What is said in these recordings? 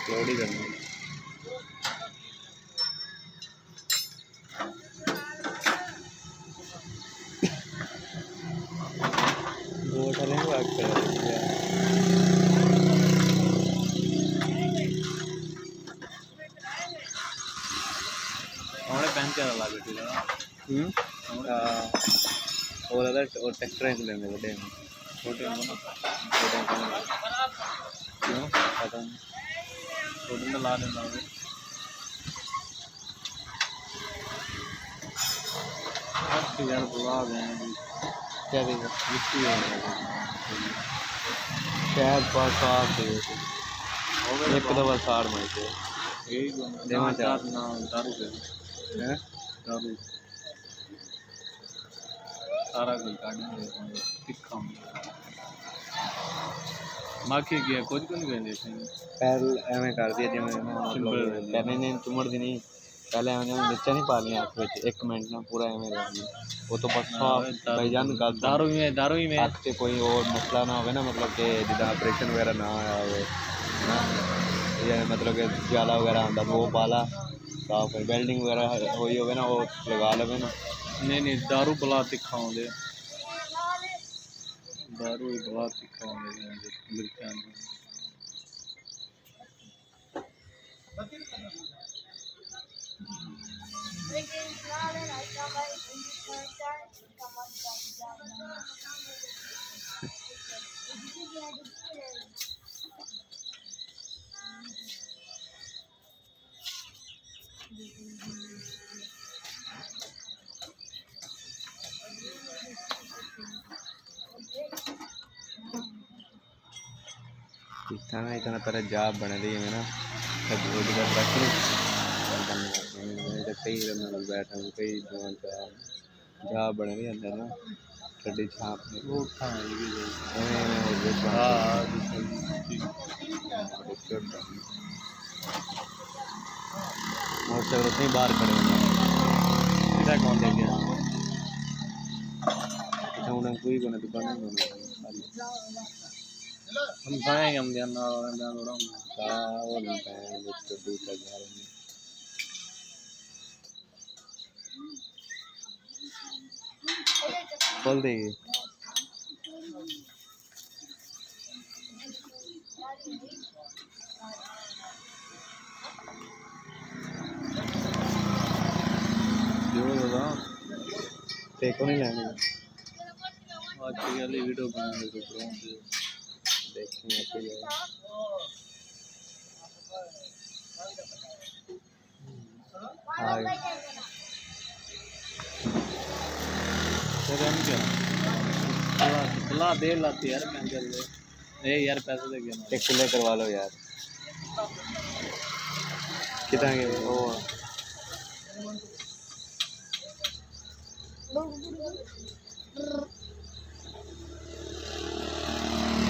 load ही करना boat वाले को आग कर हमारे पैन क्या लगा बेटी लगा और अदर और ट्रैक्टर हैं लेने बड़े छोटे हो ना क्यों पता नहीं छोटे में ला देना है यार बुला दें क्या देगा मिट्टी है शायद पास साफ दे एक दफा साड़ मार के यही देवा चार ना दारू पे हैं दारू सारा कुछ काटने तिखा माखी गया कुछ को नहीं कहते पैर एवं कर दिया जिवें मतलब कहने ने चुमड़ दी नहीं पहले एवं नीचे नहीं पा लिया आँख में एक मिनट ना पूरा एवं रह गया वो तो बस भाईजान गल दारू ही में अख से कोई और मसला ना हो ना मतलब कि जिदा ऑपरेशन वगैरह ना आया हो या मतलब कि जाला वगैरह आंदा तो वो पाला साफ है वेल्डिंग वगैरह हुई होवे ना वो लगा लवे ना नहीं दारू बला तिखा होंगे दारू ही बला तिखा होंगे मिर्चा इतना तरह जॉब बने रही है ना रोजगार रखनी कई बैठा कई जॉब बने रही अंदर ना कड़ी छाप वो मोटरसाइकिल उतनी बाहर खड़े होना कौन दे गया उन्हें कोई को दुकान हम खाएंगे हम ध्यान थोड़ा वो नहीं खाएंगे दूसरा घर खोल देगी देखो नहीं लेंगे आज वाली वीडियो बनाने को देखेंगे बला दे लाती यार यार पैसे दे गया एक किले करवा लो यार कितना के वो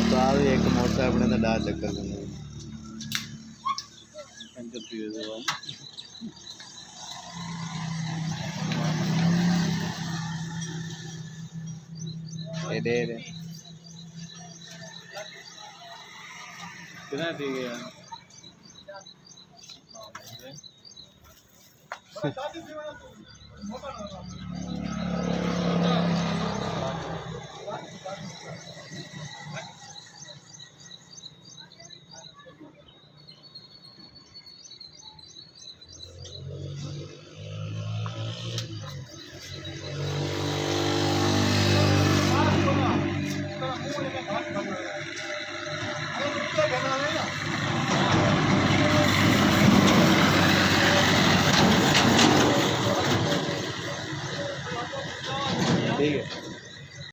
तो आप एक मोटर अपने तो डाल चक्कर लेंगे दे कितना दी गया